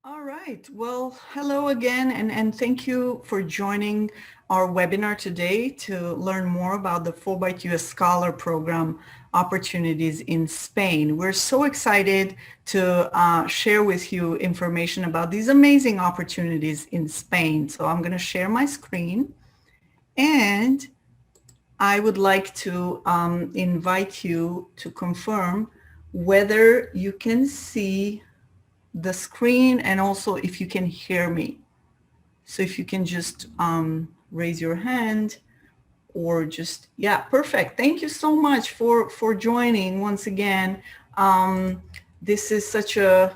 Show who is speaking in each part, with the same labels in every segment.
Speaker 1: All right. Well, hello again, and thank you for joining our webinar today to learn more about the Fulbright U.S. Scholar Program opportunities in Spain. We're so excited to share with you information about these amazing opportunities in Spain. So I'm going to share my screen, and I would like to invite you to confirm whether you can see the screen and also if you can hear me. So if you can just raise your hand or just, yeah, perfect. Thank you so much for joining once again. This is such an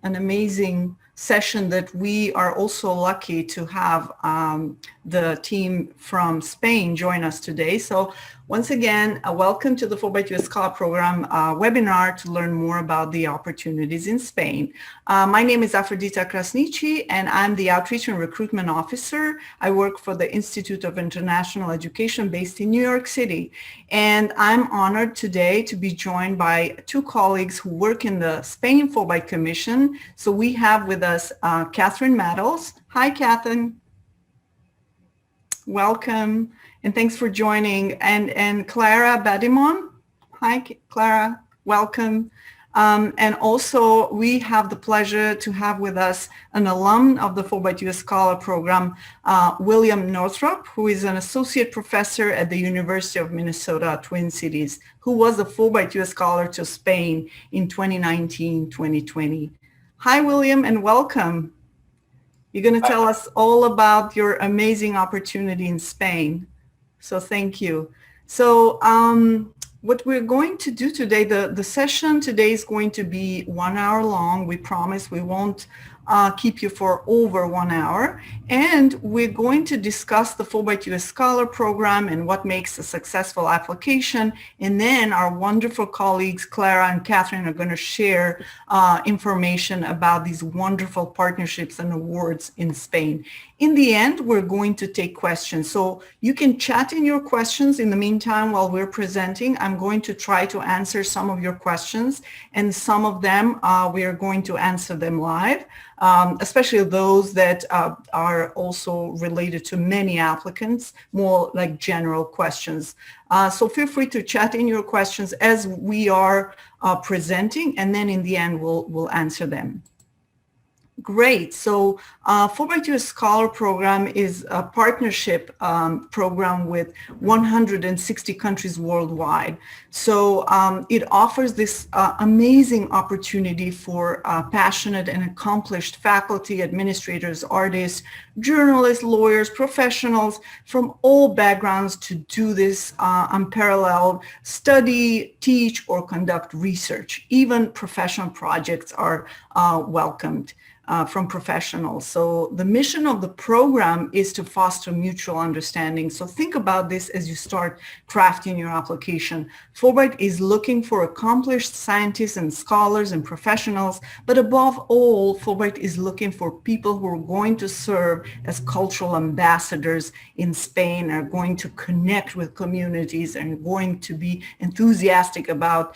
Speaker 1: amazing session that we are also lucky to have the team from Spain join us today. So once again, welcome to the Fulbright U.S. Scholar Program webinar to learn more about the opportunities in Spain. My name is Afrodita Krasnici, and I'm the Outreach and Recruitment Officer. I work for the Institute of International Education based in New York City. And I'm honored today to be joined by two colleagues who work in the Spain Fulbright Commission. So we have with us Catherine Maddles. Hi, Catherine. Welcome, and thanks for joining. And Clara Badimon. Hi, Clara. Welcome. And also, we have the pleasure to have with us an alum of the Fulbright U.S. Scholar Program, William Northrop, who is an associate professor at the University of Minnesota, Twin Cities, who was a Fulbright U.S. Scholar to Spain in 2019-2020. Hi, William, and welcome. You're going to tell us all about your amazing opportunity in Spain. So thank you. So what we're going to do today, the session today is going to be 1 hour long. We promise we won't keep you for over 1 hour. And we're going to discuss the Fulbright U.S. Scholar Program and what makes a successful application. And then our wonderful colleagues, Clara and Catherine, are going to share information about these wonderful partnerships and awards in Spain. In the end, we're going to take questions. So you can chat in your questions in the meantime while we're presenting. I'm going to try to answer some of your questions, and some of them we are going to answer them live, especially those that are also related to many applicants, more like general questions. So feel free to chat in your questions as we are presenting, and then in the end, we'll answer them. Great. So Fulbright U.S. Scholar Program is a partnership program with 160 countries worldwide. So it offers this amazing opportunity for passionate and accomplished faculty, administrators, artists, journalists, lawyers, professionals from all backgrounds to do this unparalleled study, teach, or conduct research. Even professional projects are welcomed. From professionals. So the mission of the program is to foster mutual understanding. So think about this as you start crafting your application. Fulbright is looking for accomplished scientists and scholars and professionals, but above all, Fulbright is looking for people who are going to serve as cultural ambassadors in Spain, are going to connect with communities, and are going to be enthusiastic about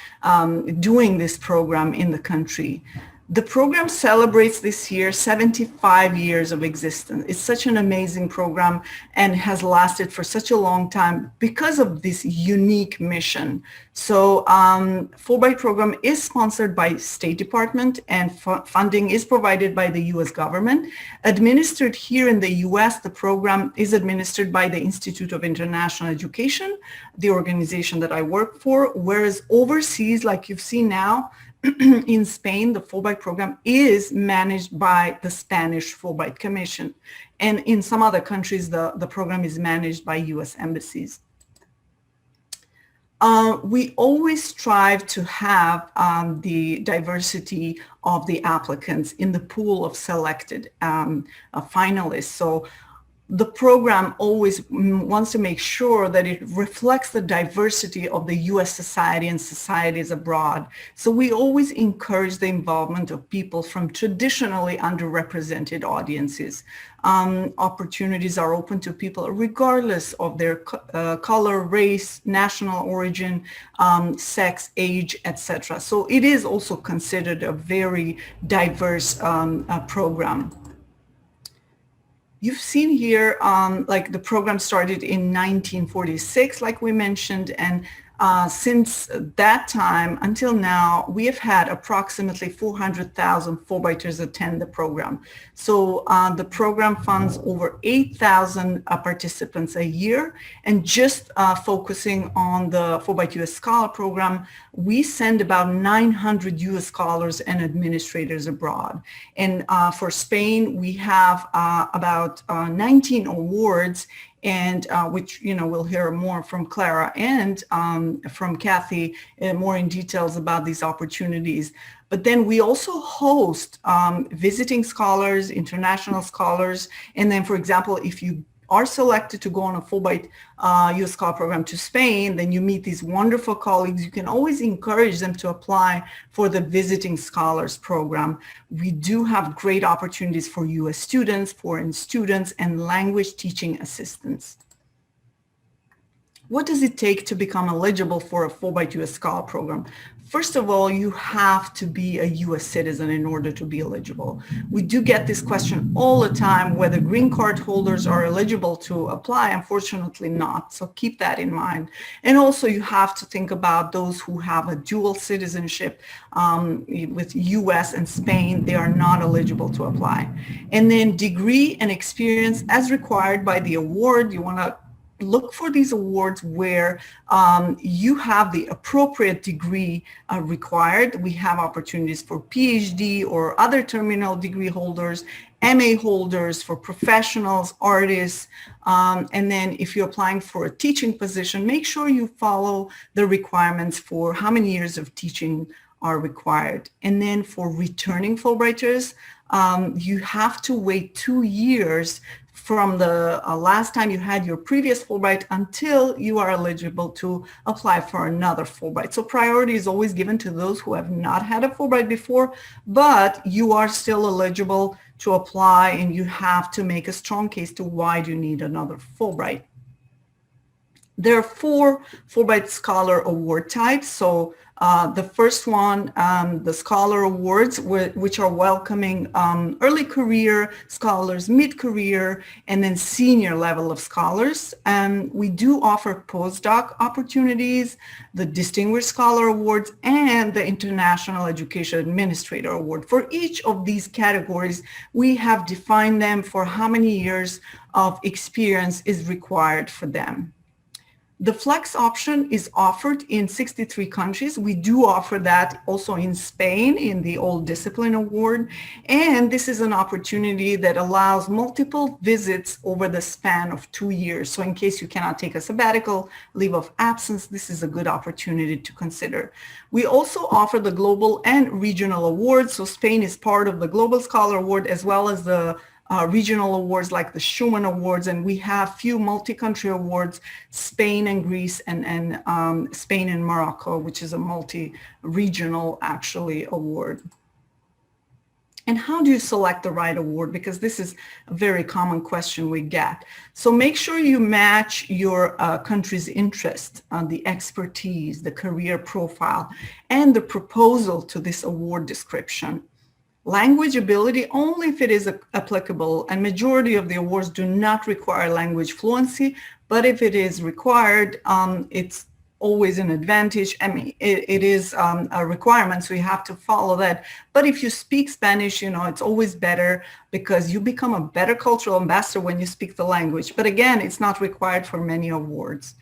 Speaker 1: doing this program in the country. The program celebrates this year 75 years of existence. It's such an amazing program and has lasted for such a long time because of this unique mission. So Fulbright program is sponsored by State Department, and funding is provided by the U.S. government. Administered here in the U.S., the program is administered by the Institute of International Education, the organization that I work for, whereas overseas, like you've seen now, in Spain, the Fulbright program is managed by the Spanish Fulbright Commission. And in some other countries, the program is managed by U.S. embassies. We always strive to have the diversity of the applicants in the pool of selected finalists. So the program always wants to make sure that it reflects the diversity of the U.S. society and societies abroad. So we always encourage the involvement of people from traditionally underrepresented audiences. Opportunities are open to people regardless of their color, race, national origin, sex, age, etc. So it is also considered a very diverse program. You've seen here, like the program started in 1946, like we mentioned, and since that time until now, we have had approximately 400,000 Fulbrighters attend the program. So the program funds over 8,000 participants a year. And just focusing on the Fulbright U.S. Scholar Program, we send about 900 U.S. scholars and administrators abroad. And for Spain, we have about 19 awards, and which, you know, we'll hear more from Clara and from Kathy more in details about these opportunities. But then we also host visiting scholars, international scholars, and then, for example, if you are selected to go on a Fulbright U.S. Scholar Program to Spain, then you meet these wonderful colleagues. You can always encourage them to apply for the Visiting Scholars Program. We do have great opportunities for U.S. students, foreign students, and language teaching assistants. What does it take to become eligible for a Fulbright U.S. Scholar Program? First of all, you have to be a U.S. citizen in order to be eligible. We do get this question all the time, whether green card holders are eligible to apply. Unfortunately not, so keep that in mind. And also you have to think about those who have a dual citizenship with U.S. and Spain. They are not eligible to apply. And then degree and experience as required by the award. You want to look for these awards where you have the appropriate degree required. We have opportunities for PhD or other terminal degree holders, MA holders, for professionals, artists, and then if you're applying for a teaching position, make sure you follow the requirements for how many years of teaching are required. And then for returning Fulbrighters, you have to wait 2 years from the last time you had your previous Fulbright until you are eligible to apply for another Fulbright. So priority is always given to those who have not had a Fulbright before, but you are still eligible to apply, and you have to make a strong case to why do you need another Fulbright. There are 4 Fulbright Scholar Award types. So the first one, the Scholar Awards, which are welcoming early career scholars, mid-career, and then senior level of scholars. We do offer postdoc opportunities, the Distinguished Scholar Awards, and the International Education Administrator Award. For each of these categories, we have defined them for how many years of experience is required for them. The flex option is offered in 63 countries. We do offer that also in Spain in the Old Discipline Award. And this is an opportunity that allows multiple visits over the span of 2 years. So in case you cannot take a sabbatical leave of absence, this is a good opportunity to consider. We also offer the global and regional awards. So Spain is part of the Global Scholar Award as well as the regional awards like the Schumann Awards, and we have few multi-country awards, Spain and Greece, and Spain and Morocco, which is a multi-regional actually award. And how do you select the right award? Because this is a very common question we get. So make sure you match your country's interest, the expertise, the career profile, and the proposal to this award description. Language ability only if it is applicable, and majority of the awards do not require language fluency, but if it is required, it's always an advantage. I mean, it is a requirement, so you have to follow that. But if you speak Spanish, you know, it's always better because you become a better cultural ambassador when you speak the language. But again, it's not required for many awards.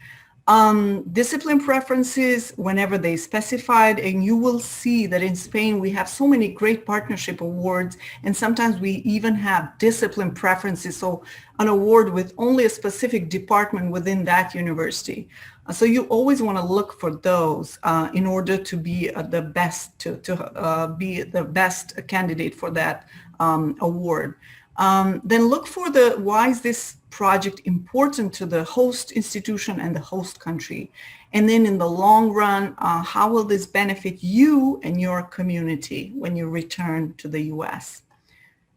Speaker 1: Discipline preferences whenever they specified, and you will see that in Spain we have so many great partnership awards, and sometimes we even have discipline preferences, so an award with only a specific department within that university. So you always want to look for those in order to be the best, to be the best candidate for that award. Then look for why is this project important to the host institution and the host country? And then in the long run, how will this benefit you and your community when you return to the US?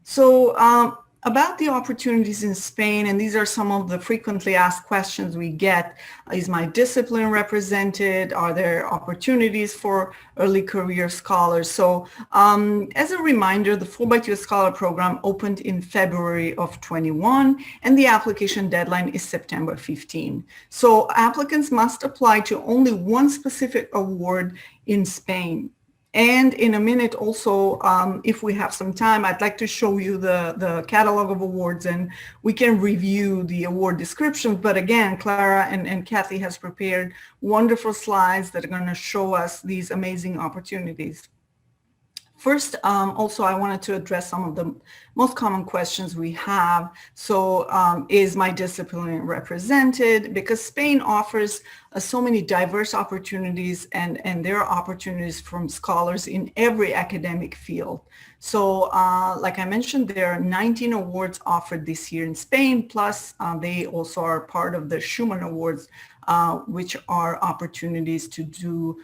Speaker 1: So about the opportunities in Spain, and these are some of the frequently asked questions we get. Is my discipline represented? Are there opportunities for early career scholars? So as a reminder, the Fulbright U.S. Scholar Program opened in February of 21, and the application deadline is September 15. So applicants must apply to only one specific award in Spain. And in a minute also, if we have some time, I'd like to show you the catalog of awards and we can review the award descriptions. But again, Clara and Kathy has prepared wonderful slides that are going to show us these amazing opportunities. First, also, I wanted to address some of the most common questions we have. So is my discipline represented? Because Spain offers so many diverse opportunities, and there are opportunities from scholars in every academic field. So like I mentioned, there are 19 awards offered this year in Spain, plus they also are part of the Schumann Awards, which are opportunities to do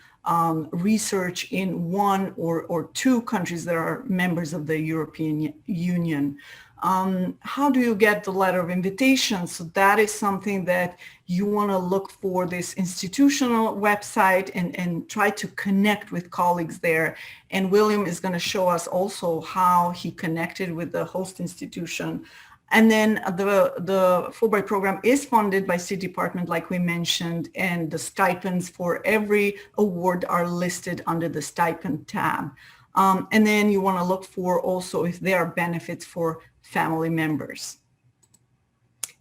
Speaker 1: research in one or two countries that are members of the European Union. How do you get the letter of invitation? So that is something that you want to look for this institutional website and try to connect with colleagues there. And William is going to show us also how he connected with the host institution. And then the Fulbright program is funded by State Department, like we mentioned, and the stipends for every award are listed under the stipend tab. And then you want to look for also if there are benefits for family members.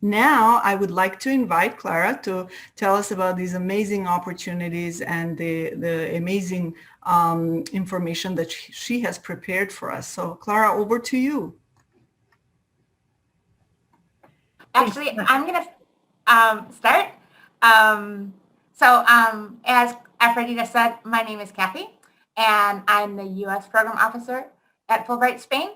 Speaker 1: Now, I would like to invite Clara to tell us about these amazing opportunities and the amazing information that she has prepared for us. So Clara, over to you.
Speaker 2: Actually, I'm going to start. As Aphrodita said, my name is Kathy, and I'm the U.S. Program Officer at Fulbright Spain.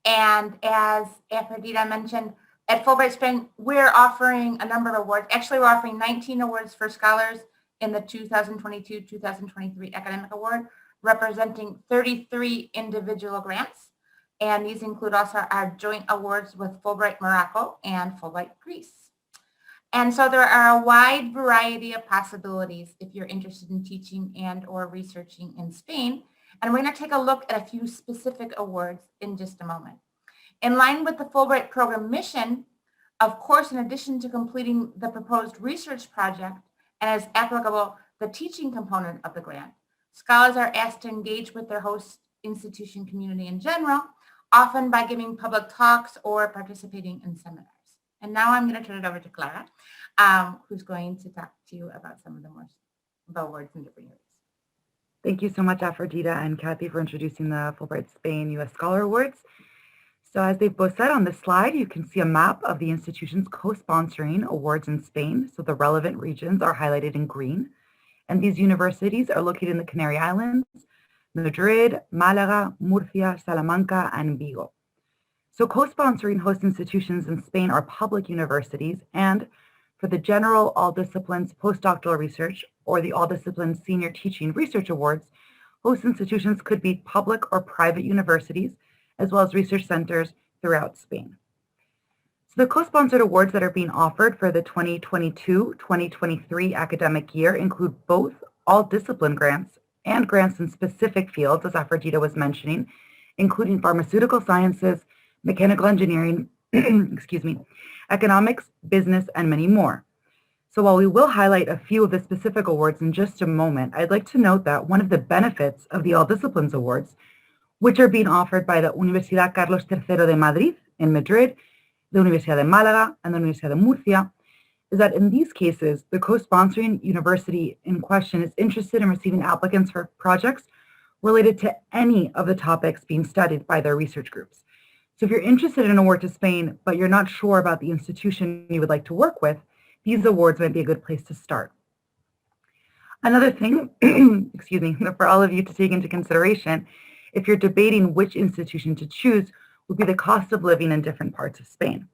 Speaker 2: And as Aphrodita mentioned, at Fulbright Spain, we're offering a number of awards. Actually, we're offering 19 awards for scholars in the 2022-2023 Academic Award, representing 33 individual grants. And these include also our joint awards with Fulbright Morocco and Fulbright Greece. And so there are a wide variety of possibilities if you're interested in teaching and or researching in Spain. And we're going to take a look at a few specific awards in just a moment. In line with the Fulbright program mission, of course, in addition to completing the proposed research project and as applicable, the teaching component of the grant, scholars are asked to engage with their host institution community in general, often by giving public talks or participating in seminars. And now I'm going to turn it over to Clara, who's going to talk to you about some of the awards in different areas.
Speaker 3: Thank you so much, Aphrodita and Kathy, for introducing the Fulbright Spain U.S. Scholar Awards. So as they've both said on this slide, you can see a map of the institutions co-sponsoring awards in Spain. So the relevant regions are highlighted in green. And these universities are located in the Canary Islands, Madrid, Malaga, Murcia, Salamanca, and Vigo. So co-sponsoring host institutions in Spain are public universities, and for the general all disciplines postdoctoral research or the all disciplines senior teaching research awards, host institutions could be public or private universities, as well as research centers throughout Spain. So the co-sponsored awards that are being offered for the 2022-2023 academic year include both all discipline grants and grants in specific fields, as Aphrodita was mentioning, including pharmaceutical sciences, mechanical engineering, economics, business, and many more. So while we will highlight a few of the specific awards in just a moment, I'd like to note that one of the benefits of the All Disciplines Awards, which are being offered by the Universidad Carlos III de Madrid in Madrid, the Universidad de Málaga, and the Universidad de Murcia, is that in these cases, the co-sponsoring university in question is interested in receiving applicants for projects related to any of the topics being studied by their research groups. So if you're interested in an award to Spain, but you're not sure about the institution you would like to work with, these awards might be a good place to start. Another thing, for all of you to take into consideration, if you're debating which institution to choose, would be the cost of living in different parts of Spain.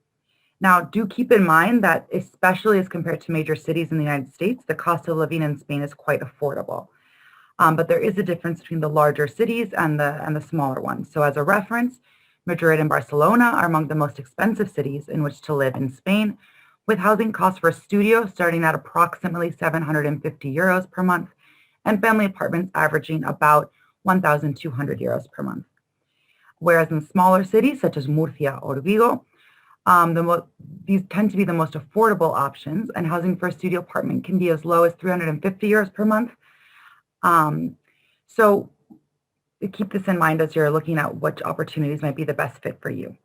Speaker 3: Now, do keep in mind that especially as compared to major cities in the United States, the cost of living in Spain is quite affordable. But there is a difference between the larger cities and the smaller ones. So as a reference, Madrid and Barcelona are among the most expensive cities in which to live in Spain, with housing costs for a studio starting at approximately 750 euros per month and family apartments averaging about 1,200 euros per month. Whereas in smaller cities such as Murcia or Vigo, these tend to be the most affordable options, and housing for a studio apartment can be as low as 350 euros per month. So keep this in mind as you're looking at which opportunities might be the best fit for you.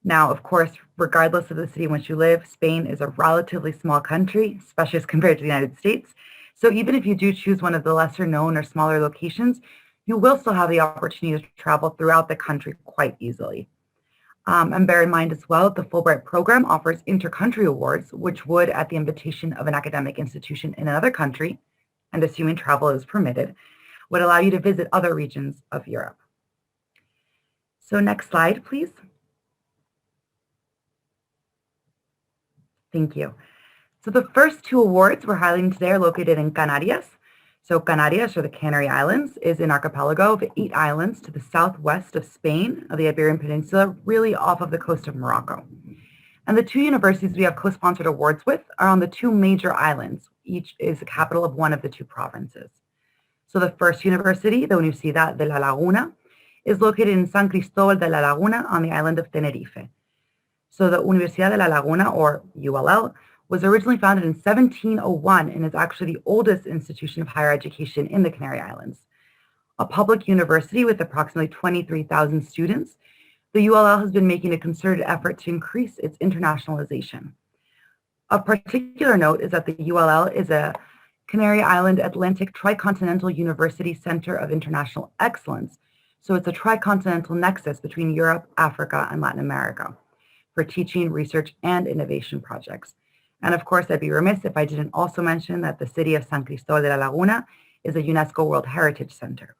Speaker 3: Now, of course, regardless of the city in which you live, Spain is a relatively small country, especially as compared to the United States. So even if you do choose one of the lesser known or smaller locations, you will still have the opportunity to travel throughout the country quite easily. And bear in mind as well, the Fulbright program offers inter-country awards, which would, at the invitation of an academic institution in another country, and assuming travel is permitted, would allow you to visit other regions of Europe. So next slide, please. Thank you. So the first two awards we're highlighting today are located in Canarias. So Canarias, or the Canary Islands, is an archipelago of 8 islands to the southwest of Spain, of the Iberian Peninsula, really off of the coast of Morocco. And the two universities we have co-sponsored awards with are on the 2 major islands. Each is the capital of one of the 2 provinces. So the first university, the Universidad de la Laguna, is located in San Cristóbal de la Laguna on the island of Tenerife. So the Universidad de la Laguna, or ULL, was originally founded in 1701 and is actually the oldest institution of higher education in the Canary Islands. A public university with approximately 23,000 students, the ULL has been making a concerted effort to increase its internationalization. Of particular note is that the ULL is a Canary Island Atlantic Tricontinental University Center of International Excellence. So it's a tricontinental nexus between Europe, Africa, and Latin America for teaching, research, and innovation projects. And of course, I'd be remiss if I didn't also mention that the city of San Cristóbal de la Laguna is a UNESCO World Heritage Center.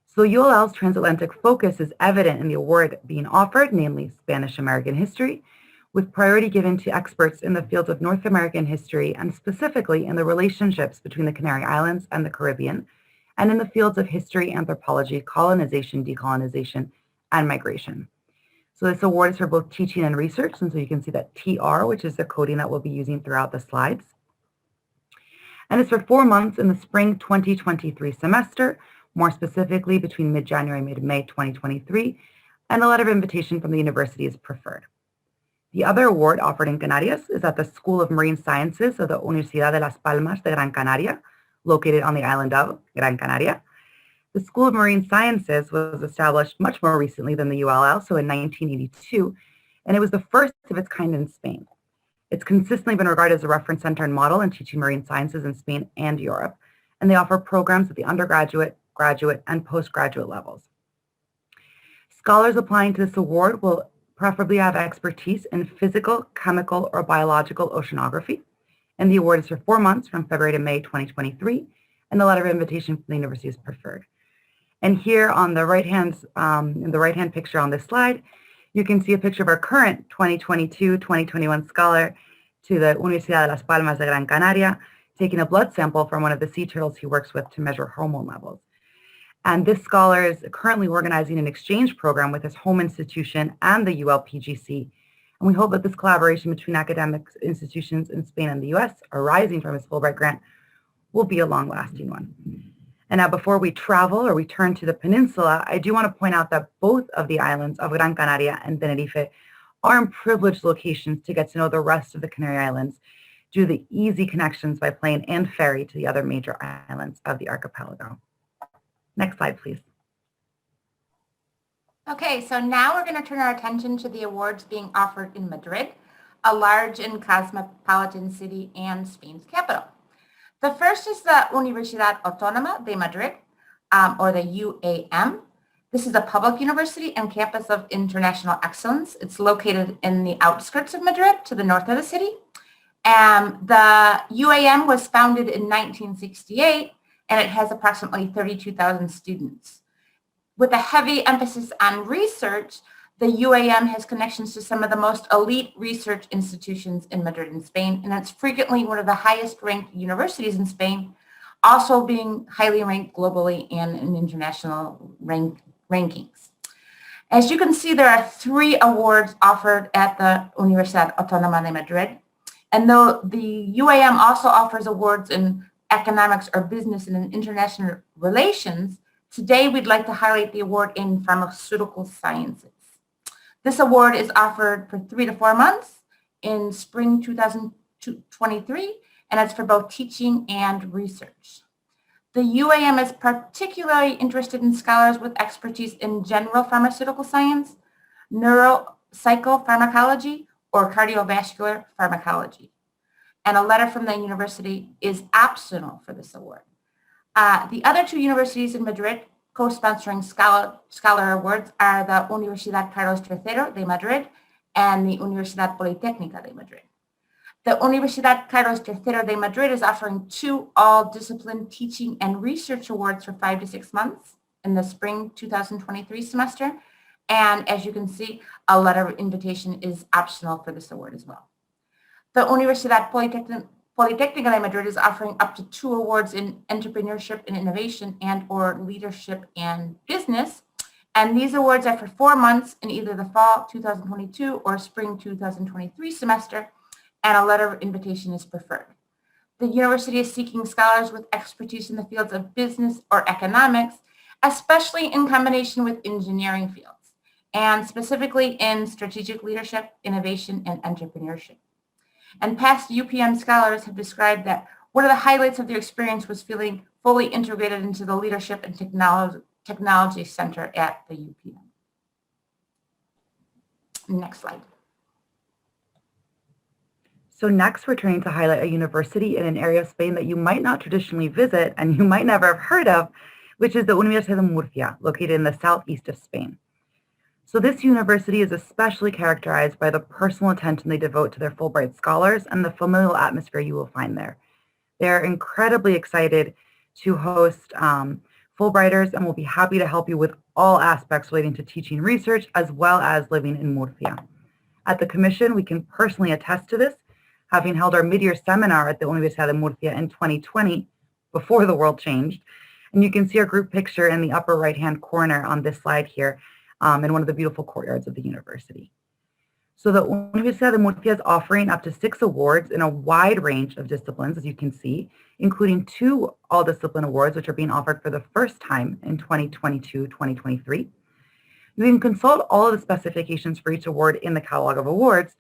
Speaker 3: So ULL's transatlantic focus is evident in the award being offered, namely Spanish American history, with priority given to experts in the fields of North American history and specifically in the relationships between the Canary Islands and the Caribbean, and in the fields of history, anthropology, colonization, decolonization, and migration. So this award is for both teaching and research, and so you can see that TR, which is the coding that we'll be using throughout the slides. And it's for 4 months in the spring 2023 semester, more specifically between mid-January and mid-May 2023, and a letter of invitation from the university is preferred. The other award offered in Canarias is at the School of Marine Sciences of the Universidad de Las Palmas de Gran Canaria, located on the island of Gran Canaria. The School of Marine Sciences was established much more recently than the ULL, so in 1982, and it was the first of its kind in Spain. It's consistently been regarded as a reference center and model in teaching marine sciences in Spain and Europe, and they offer programs at the undergraduate, graduate, and postgraduate levels. Scholars applying to this award will preferably have expertise in physical, chemical, or biological oceanography, and the award is for 4 months from February to May 2023, and the letter of invitation from the university is preferred. And here on the right-hand, in the right-hand picture on this slide, you can see a picture of our current 2022-2021 scholar to the Universidad de Las Palmas de Gran Canaria, taking a blood sample from one of the sea turtles he works with to measure hormone levels. And this scholar is currently organizing an exchange program with his home institution and the ULPGC. And we hope that this collaboration between academic institutions in Spain and the US arising from his Fulbright grant will be a long-lasting one. And now before we travel or we turn to the peninsula, I do want to point out that both of the islands of Gran Canaria and Tenerife are in privileged locations to get to know the rest of the Canary Islands due to the easy connections by plane and ferry to the other major islands of the archipelago. Next slide, please.
Speaker 2: Okay, so now we're going to turn our attention to the awards being offered in Madrid, a large and cosmopolitan city and Spain's capital. The first is the Universidad Autónoma de Madrid, or the UAM. This is a public university and campus of international excellence. It's located in the outskirts of Madrid to the north of the city. The UAM was founded in 1968, and it has approximately 32,000 students. With a heavy emphasis on research, The UAM has connections to some of the most elite research institutions in Madrid and Spain, and it's frequently one of the highest ranked universities in Spain, also being highly ranked globally and in international rankings. As you can see, there are 3 awards offered at the Universidad Autónoma de Madrid. And though the UAM also offers awards in economics or business and in international relations, today we'd like to highlight the award in pharmaceutical sciences. This award is offered for 3 to 4 months in spring 2023, and it's for both teaching and research. The UAM is particularly interested in scholars with expertise in general pharmaceutical science, neuropsychopharmacology, or cardiovascular pharmacology. And a letter from the university is optional for this award. The other 2 universities in Madrid co-sponsoring scholar awards are the Universidad Carlos III de Madrid and the Universidad Politécnica de Madrid. The Universidad Carlos III de Madrid is offering 2 all-discipline teaching and research awards for 5 to 6 months in the spring 2023 semester. And as you can see, a letter of invitation is optional for this award as well. The Universidad Politécnica de Madrid is offering up to 2 awards in entrepreneurship and innovation and or leadership and business. And these awards are for 4 months in either the fall 2022 or spring 2023 semester, and a letter of invitation is preferred. The university is seeking scholars with expertise in the fields of business or economics, especially in combination with engineering fields, and specifically in strategic leadership, innovation, and entrepreneurship. And past UPM scholars have described that one of the highlights of their experience was feeling fully integrated into the leadership and technology center at the UPM. Next slide.
Speaker 3: So next, we're trying to highlight a university in an area of Spain that you might not traditionally visit and you might never have heard of, which is the Universidad de Murcia, located in the southeast of Spain. So this university is especially characterized by the personal attention they devote to their Fulbright scholars and the familial atmosphere you will find there. They're incredibly excited to host Fulbrighters and will be happy to help you with all aspects relating to teaching research as well as living in Murcia. At the Commission, we can personally attest to this, having held our mid-year seminar at the Universidad de Murcia in 2020, before the world changed. And you can see our group picture in the upper right-hand corner on this slide here in one of the beautiful courtyards of the university. So the Universidad de Murcia is offering up to 6 awards in a wide range of disciplines, as you can see, including 2 all-discipline awards, which are being offered for the first time in 2022-2023. You can consult all of the specifications for each award in the catalog of awards,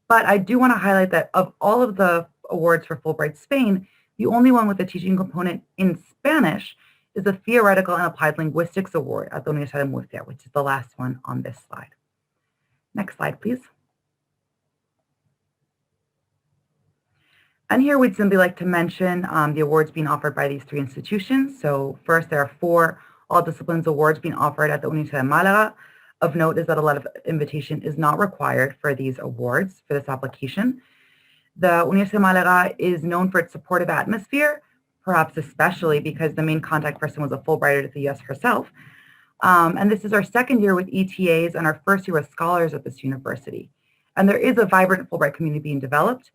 Speaker 3: but I do want to highlight that of all of the awards for Fulbright Spain, the only one with a teaching component in Spanish is the Theoretical and Applied Linguistics Award at the Universidad de Murcia, which is the last one on this slide. Next slide, please. And here we'd simply like to mention the awards being offered by these 3 institutions. So first, there are 4 all disciplines awards being offered at the Universidad de Málaga. Of note is that a letter of invitation is not required for these awards, for this application. The Universidad de Málaga is known for its supportive atmosphere, perhaps especially because the main contact person was a Fulbrighter at the U.S. herself. And this is our 2nd year with ETAs and our 1st year with scholars at this university. And there is a vibrant Fulbright community being developed,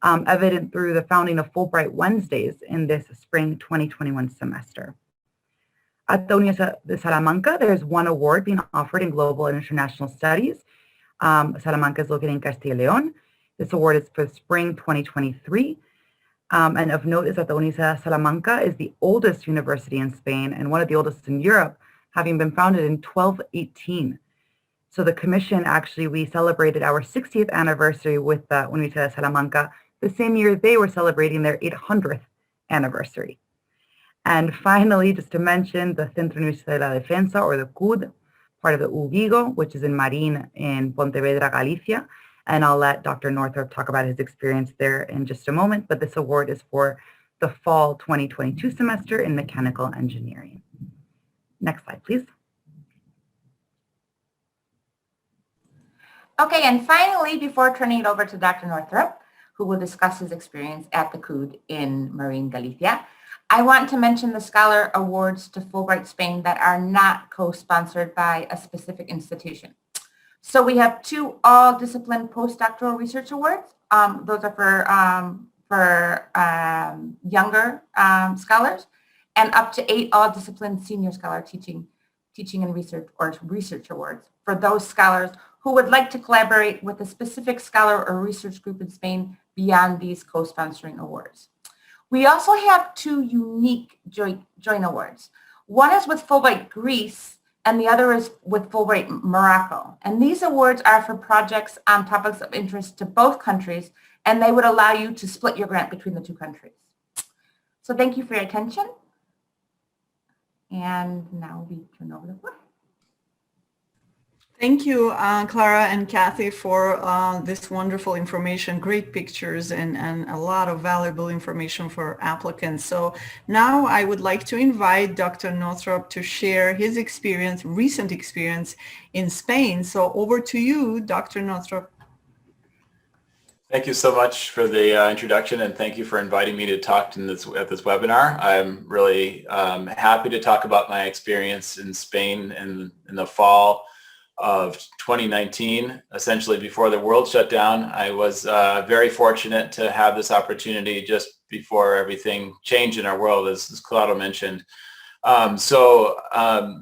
Speaker 3: evident through the founding of Fulbright Wednesdays in this spring 2021 semester. At the Universidad de Salamanca, there's 1 award being offered in Global and International Studies. Salamanca is located in Castilla y León. This award is for spring 2023. And of note is that the Universidad de Salamanca is the oldest university in Spain and one of the oldest in Europe, having been founded in 1218. So the Commission, actually, we celebrated our 60th anniversary with the Universidad de Salamanca the same year they were celebrating their 800th anniversary. And finally, just to mention the Centro Universitario de la Defensa, or the CUD, part of the UVIGO, which is in Marín in Pontevedra, Galicia. And I'll let Dr. Northrop talk about his experience there in just a moment, but this award is for the fall 2022 semester in mechanical engineering. Next slide, please.
Speaker 2: Okay, and finally, before turning it over to Dr. Northrop, who will discuss his experience at the CUD in Marín, Galicia, I want to mention the Scholar Awards to Fulbright Spain that are not co-sponsored by a specific institution. So we have 2 all-discipline postdoctoral research awards. Those are for younger scholars, and up to 8 all-discipline senior scholar teaching and research or research awards for those scholars who would like to collaborate with a specific scholar or research group in Spain beyond these co-sponsoring awards. We also have 2 unique joint awards. One is with Fulbright Greece, and the other is with Fulbright Morocco. And these awards are for projects on topics of interest to both countries, and they would allow you to split your grant between the 2 countries. So thank you for your attention. And now we turn over the floor.
Speaker 1: Thank you, Clara and Kathy, for this wonderful information, great pictures, and a lot of valuable information for applicants. So now I would like to invite Dr. Northrop to share his experience, recent experience in Spain. So over to you, Dr. Northrop.
Speaker 4: Thank you so much for the introduction, and thank you for inviting me to talk at this webinar. I'm really happy to talk about my experience in Spain in the fall of 2019, essentially before the world shut down. I was very fortunate to have this opportunity just before everything changed in our world, as Claudio mentioned.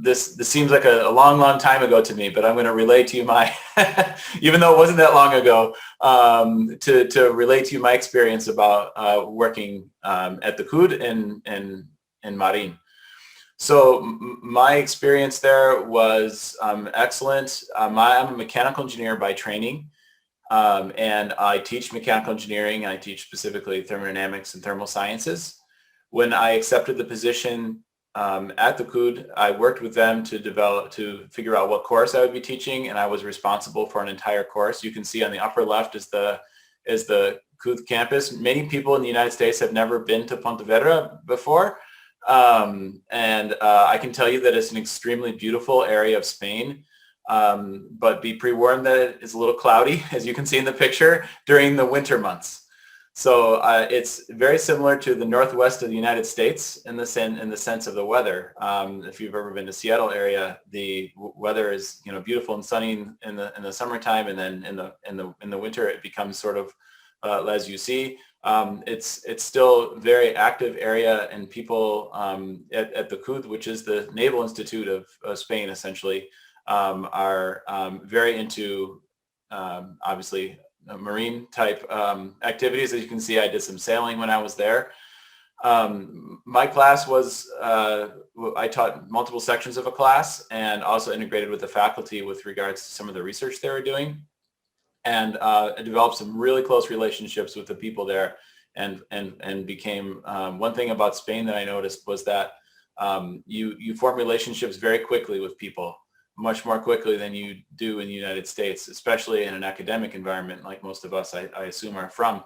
Speaker 4: This seems like a long time ago to me, but I'm going to relate to you my, even though it wasn't that long ago, to relate to you my experience about working at the CUD in Marin. So my experience there was excellent. I'm a mechanical engineer by training, and I teach mechanical engineering. I teach specifically thermodynamics and thermal sciences. When I accepted the position at the CUD, I worked with them to figure out what course I would be teaching, and I was responsible for an entire course. You can see on the upper left is the CUD campus. Many people in the United States have never been to Pontevedra before. I can tell you that it's an extremely beautiful area of Spain, but be pre-warned that it is a little cloudy, as you can see in the picture, during the winter months. So it's very similar to the northwest of the United States in the sense of the weather. If you've ever been to Seattle area, the weather is beautiful and sunny in the summertime, and then in the winter it becomes sort of as you see. It's still a very active area, and people at the CUD, which is the Naval Institute of Spain, essentially, are very into, obviously, marine type activities. As you can see, I did some sailing when I was there. My class was, I taught multiple sections of a class and also integrated with the faculty with regards to some of the research they were doing. And I developed some really close relationships with the people there, and became one thing about Spain that I noticed was that you form relationships very quickly with people, much more quickly than you do in the United States, especially in an academic environment like most of us, I assume, are from.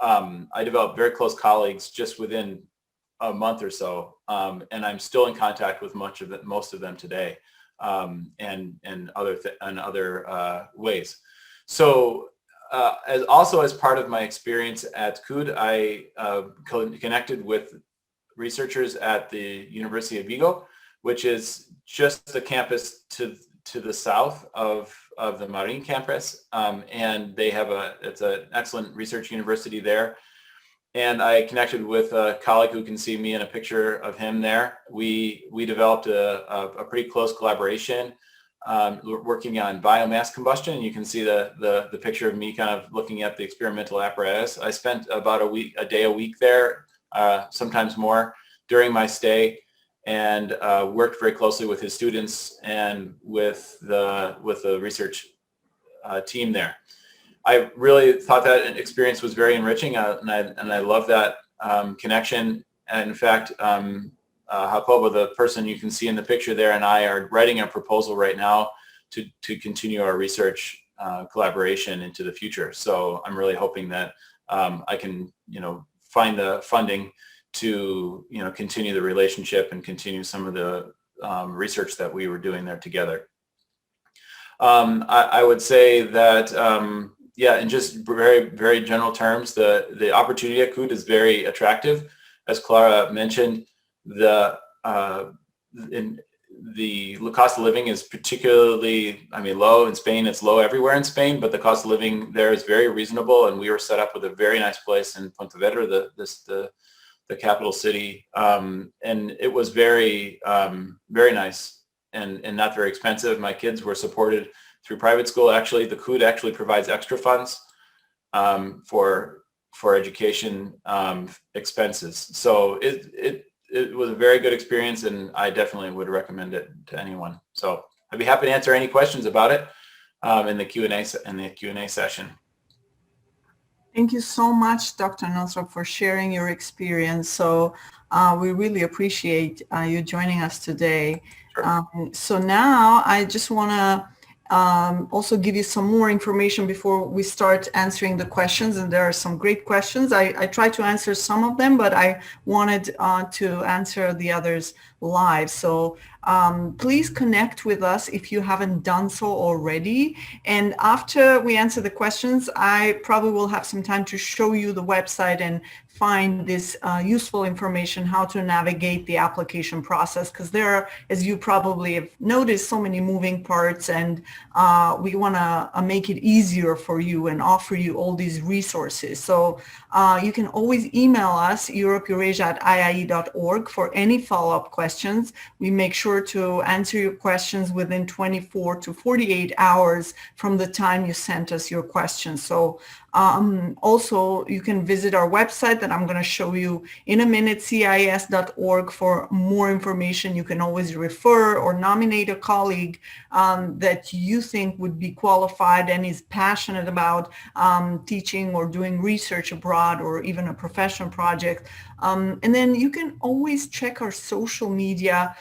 Speaker 4: I developed very close colleagues just within a month or so, and I'm still in contact with most of them today, and other ways. So as part of my experience at CUD, I connected with researchers at the University of Vigo, which is just the campus to the south of the Marin campus, and they have it's an excellent research university there. And I connected with a colleague who can see me in a picture of him there. We developed a pretty close collaboration, working on biomass combustion. And you can see the picture of me kind of looking at the experimental apparatus. I spent about a day a week there, sometimes more, during my stay, and worked very closely with his students and with the research team there. I really thought that experience was very enriching, and I love that connection. And in fact, Jacobo, the person you can see in the picture there, and I are writing a proposal right now to continue our research collaboration into the future. So I'm really hoping that I can find the funding to continue the relationship and continue some of the research that we were doing there together. I would say that in just very, very general terms, the opportunity at CUD is very attractive. As Clara mentioned, the cost of living is particularly, low in Spain. It's low everywhere in Spain, but the cost of living there is very reasonable. And we were set up with a very nice place in Pontevedra, the capital city. And it was very, very nice and not very expensive. My kids were supported through private school. Actually, the CUD actually provides extra funds for education expenses. So it was a very good experience, and I definitely would recommend it to anyone. So I'd be happy to answer any questions about it in the Q&A session.
Speaker 1: Thank you so much, Dr. Northrop, for sharing your experience. So we really appreciate you joining us today.
Speaker 4: Sure.
Speaker 1: So now I just want to also give you some more information before we start answering the questions, and there are some great questions. I tried to answer some of them, but I wanted to answer the others live. So please connect with us if you haven't done so already. And after we answer the questions, I probably will have some time to show you the website and find this useful information, how to navigate the application process, because there are, as you probably have noticed, so many moving parts, and we want to make it easier for you and offer you all these resources. So you can always email us, europeeurasia@iie.org, for any follow-up questions. We make sure to answer your questions within 24 to 48 hours from the time you sent us your questions. So also, you can visit our website that I'm going to show you in a minute, CIS.org, for more information. You can always refer or nominate a colleague that you think would be qualified and is passionate about teaching or doing research abroad or even a professional project. And then you can always check our social media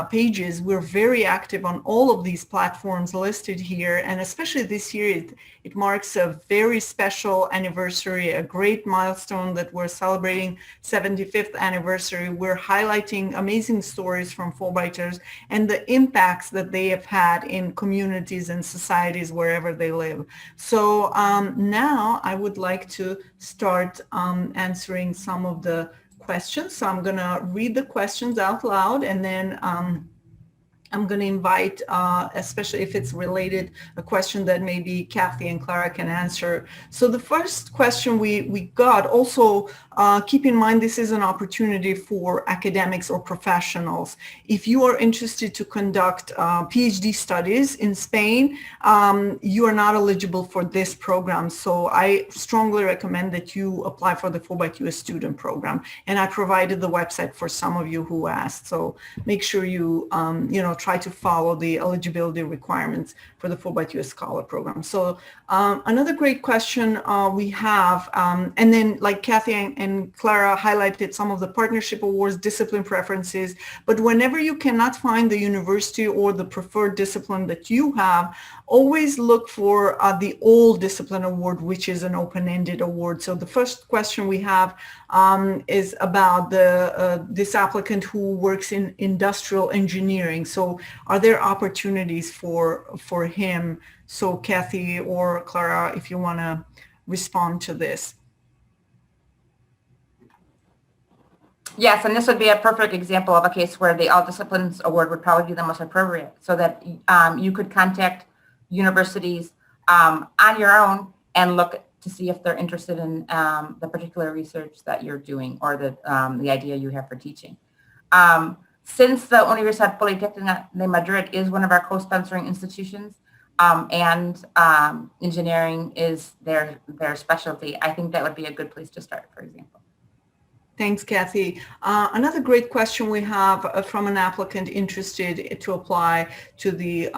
Speaker 1: pages. We're very active on all of these platforms listed here, and especially this year, it marks a very special anniversary, a great milestone that we're celebrating 75th anniversary. We're highlighting amazing stories from Fulbrighters and the impacts that they have had in communities and societies wherever they live. So now I would like to start answering some of the questions. So I'm going to read the questions out loud, and then I'm going to invite, especially if it's related, a question that maybe Kathy and Clara can answer. So the first question we got, also keep in mind this is an opportunity for academics or professionals. If you are interested to conduct PhD studies in Spain, you are not eligible for this program. So I strongly recommend that you apply for the Fulbright U.S. student program. And I provided the website for some of you who asked. So make sure you, try to follow the eligibility requirements for the Fulbright U.S. Scholar Program. So another great question we have, and then like Kathy and Clara highlighted some of the partnership awards, discipline preferences, but whenever you cannot find the university or the preferred discipline that you have, always look for the old discipline award, which is an open-ended award. So the first question we have is about this applicant who works in industrial engineering. So are there opportunities for him? So Kathy or Clara, if you want to respond to this.
Speaker 2: Yes, and this would be a perfect example of a case where the All Disciplines Award would probably be the most appropriate, so that you could contact universities on your own and look to see if they're interested in the particular research that you're doing or the idea you have for teaching. Since the Universidad Politécnica de Madrid is one of our co-sponsoring institutions, and engineering is their specialty, I think that would be a good place to start, for example.
Speaker 1: Thanks, Kathy. Another great question we have from an applicant interested to apply to the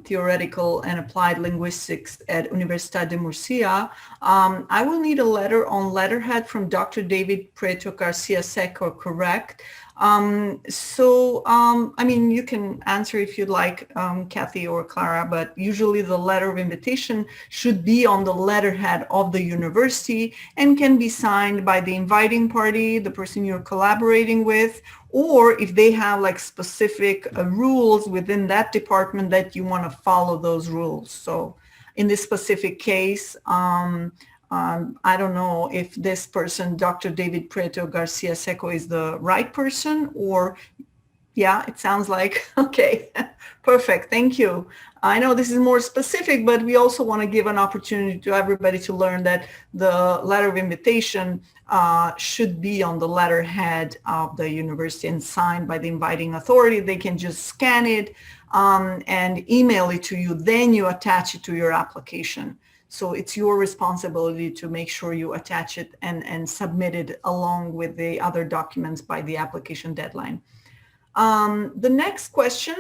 Speaker 1: theoretical and applied linguistics at Universidad de Murcia. I will need a letter on letterhead from Dr. David Prieto Garcia Seco, correct? You can answer if you'd like, Kathy or Clara, but usually the letter of invitation should be on the letterhead of the university and can be signed by the inviting party, the person you're collaborating with, or if they have like specific rules within that department that you want to follow those rules. So in this specific case, I don't know if this person, Dr. David Prieto Garcia Seco, is the right person, or Yeah, it sounds like, okay, perfect. Thank you. I know this is more specific, but we also want to give an opportunity to everybody to learn that the letter of invitation should be on the letterhead of the university and signed by the inviting authority. They can just scan it and email it to you. Then you attach it to your application. So it's your responsibility to make sure you attach it and submit it along with the other documents by the application deadline. The next question,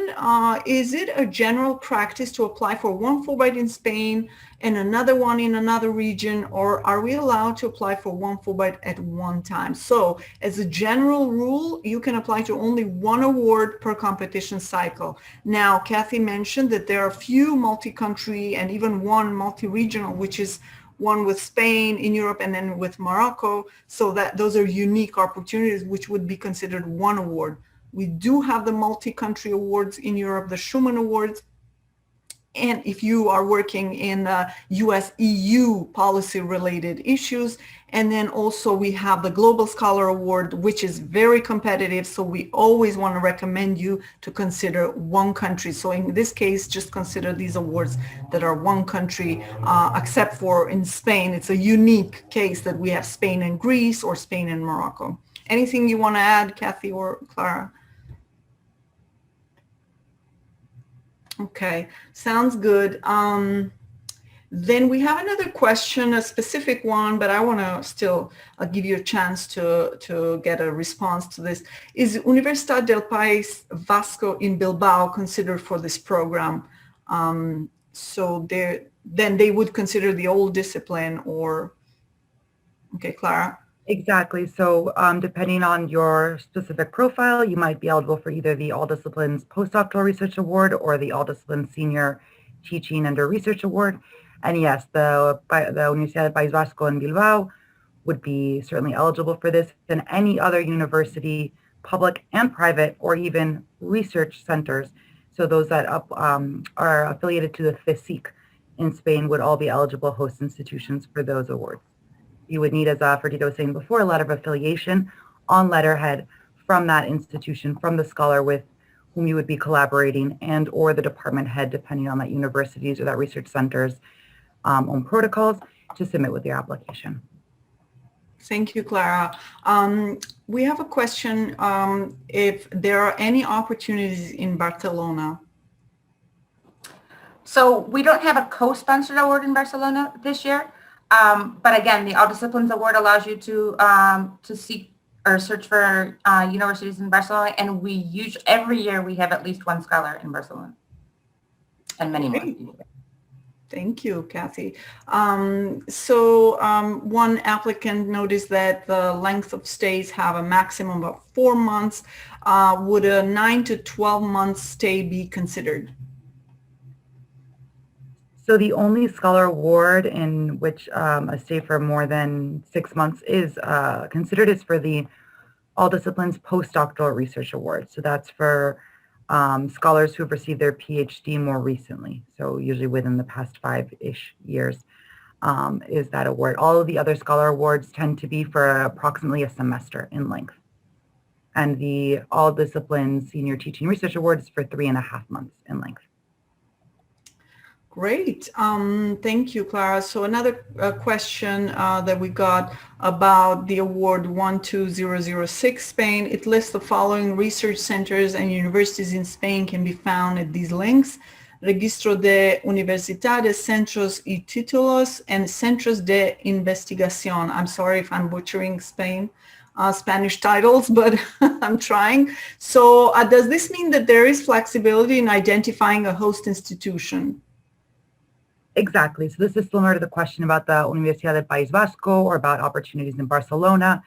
Speaker 1: is it a general practice to apply for one Fulbright in Spain and another one in another region, or are we allowed to apply for one Fulbright at one time? So as a general rule, you can apply to only one award per competition cycle. Now, Kathy mentioned that there are a few multi-country and even one multi-regional, which is one with Spain in Europe and then with Morocco. So that those are unique opportunities which would be considered one award. We do have the multi-country awards in Europe, the Schumann Awards. And if you are working in US-EU policy-related issues, and then also we have the Global Scholar Award, which is very competitive. So we always want to recommend you to consider one country. So in this case, just consider these awards that are one country, except for in Spain. It's a unique case that we have Spain and Greece or Spain and Morocco. Anything you want to add, Kathy or Clara? Okay, sounds good. Then we have another question, a specific one, but I want to still give you a chance to get a response to this. Is Universidad del País Vasco in Bilbao considered for this program? So then they would consider the old discipline, or, okay, Clara?
Speaker 3: Exactly. So depending on your specific profile, you might be eligible for either the All Disciplines Postdoctoral Research Award or the All Disciplines Senior Teaching Under Research Award. And yes, the Universidad del País Vasco in Bilbao would be certainly eligible for this, and any other university, public and private, or even research centers. So those that are affiliated to the FISIC in Spain would all be eligible host institutions for those awards. You would need, as Ferdita was saying before, a letter of affiliation on letterhead from that institution, from the scholar with whom you would be collaborating, and or the department head, depending on that university's or that research center's own protocols, to submit with your application.
Speaker 1: Thank you, Clara. We have a question, if there are any opportunities in Barcelona.
Speaker 2: So we don't have a co-sponsored award in Barcelona this year. But again, the All Disciplines Award allows you to seek or search for universities in Barcelona, and every year we have at least one scholar in Barcelona, and many more.
Speaker 1: Thank you, Kathy. So one applicant noticed that the length of stays have a maximum of 4 months. Would a 9 to 12 month stay be considered?
Speaker 3: So the only scholar award in which a stay for more than 6 months is considered is for the All Disciplines Postdoctoral Research Award. So that's for scholars who have received their PhD more recently. So usually within the past 5-ish years is that award. All of the other scholar awards tend to be for approximately a semester in length. And the All Disciplines Senior Teaching Research Award is for 3.5 months in length.
Speaker 1: Great. Thank you, Clara. So another question that we got about the award 12006 Spain. It lists the following research centers and universities in Spain can be found at these links: Registro de Universidades, Centros y Títulos, and Centros de Investigación. I'm sorry if I'm butchering Spanish titles, but I'm trying. So does this mean that there is flexibility in identifying a host institution?
Speaker 3: Exactly. So this is similar to the question about the Universidad del País Vasco or about opportunities in Barcelona.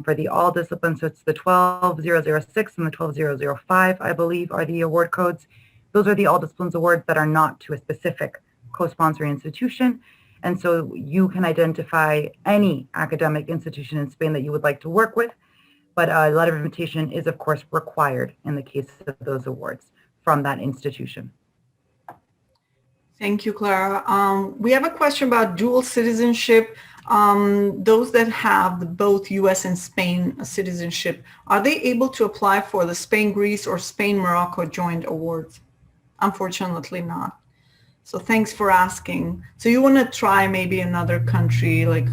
Speaker 3: For the all disciplines, so it's the 12006 and the 12005, I believe, are the award codes. Those are the all disciplines awards that are not to a specific co-sponsoring institution. And so you can identify any academic institution in Spain that you would like to work with, but a letter of invitation is, of course, required in the case of those awards from that institution.
Speaker 1: Thank you, Clara. We have a question about dual citizenship. those that have both U.S. and Spain citizenship, are they able to apply for the Spain-Greece or Spain-Morocco joint awards? Unfortunately not. So thanks for asking. So you want to try maybe another country like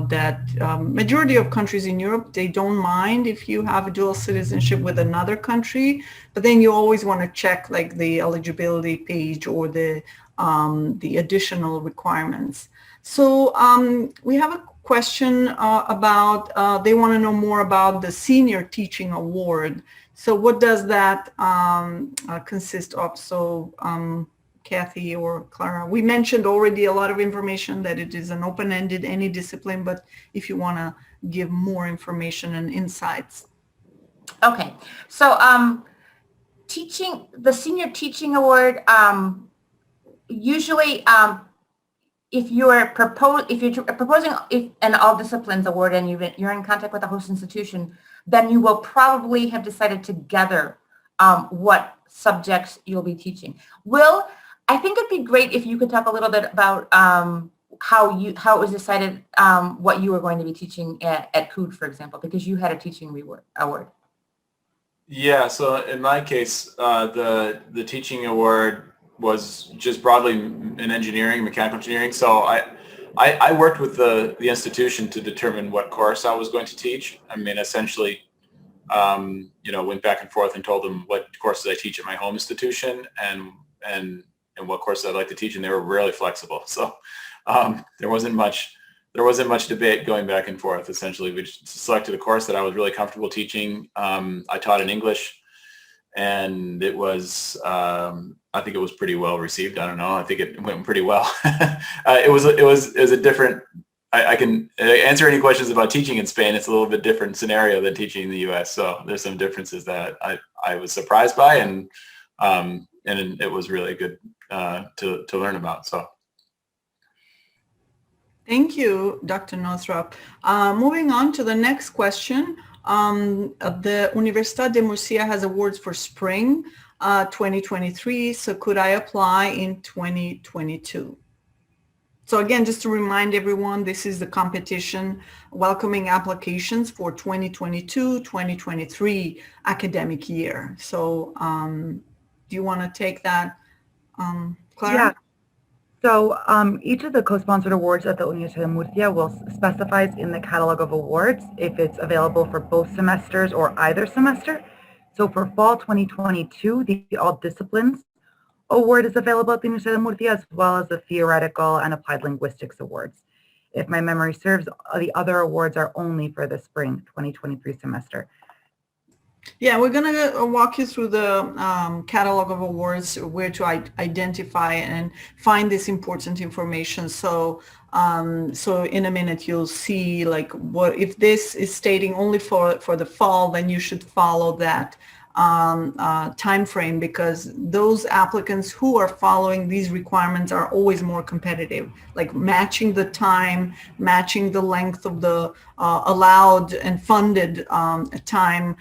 Speaker 1: that. Majority of countries in Europe, they don't mind if you have a dual citizenship with another country, but then you always want to check like the eligibility page or the additional requirements. So we have a question about, they want to know more about the Senior Teaching Award. So what does that consist of? So Kathy or Clara, we mentioned already a lot of information that it is an open-ended, any discipline, but if you want to give more information and insights.
Speaker 2: Okay, so teaching, the Senior Teaching Award, usually if you're proposing an all disciplines award and you're in contact with a host institution, then you will probably have decided together what subjects you'll be teaching. Will, I think it'd be great if you could talk a little bit about how it was decided what you were going to be teaching at COOD, for example, because you had a teaching award.
Speaker 4: Yeah, so in my case, the teaching award was just broadly in engineering, mechanical engineering. So I worked with the institution to determine what course I was going to teach. I mean, essentially, went back and forth and told them what courses I teach at my home institution and what courses I'd like to teach, and they were really flexible. So there wasn't much debate going back and forth. Essentially, we just selected a course that I was really comfortable teaching. I taught in English, and it was I think it was pretty well received. I don't know. I think it went pretty well. It was a different. I can answer any questions about teaching in Spain. It's a little bit different scenario than teaching in the U.S. So there's some differences that I was surprised by, and it was really good to learn about. So.
Speaker 1: Thank you, Dr. Northrop. Moving on to the next question. The Universidad de Murcia has awards for spring 2023. So could I apply in 2022? So again, just to remind everyone, this is the competition welcoming applications for 2022-2023 academic year. So do you want to take that, Clara?
Speaker 3: Yeah. So each of the co-sponsored awards at the Universidad de Murcia will specifies in the catalog of awards if it's available for both semesters or either semester. So for fall 2022, the All Disciplines Award is available at the Universidad de Murcia, as well as the Theoretical and Applied Linguistics Awards. If my memory serves, the other awards are only for the spring 2023 semester.
Speaker 1: Yeah, we're going to walk you through the catalog of awards, where to identify and find this important information. So so in a minute, you'll see like what if this is stating only for the fall, then you should follow that time frame, because those applicants who are following these requirements are always more competitive, like matching the time, matching the length of the allowed and funded time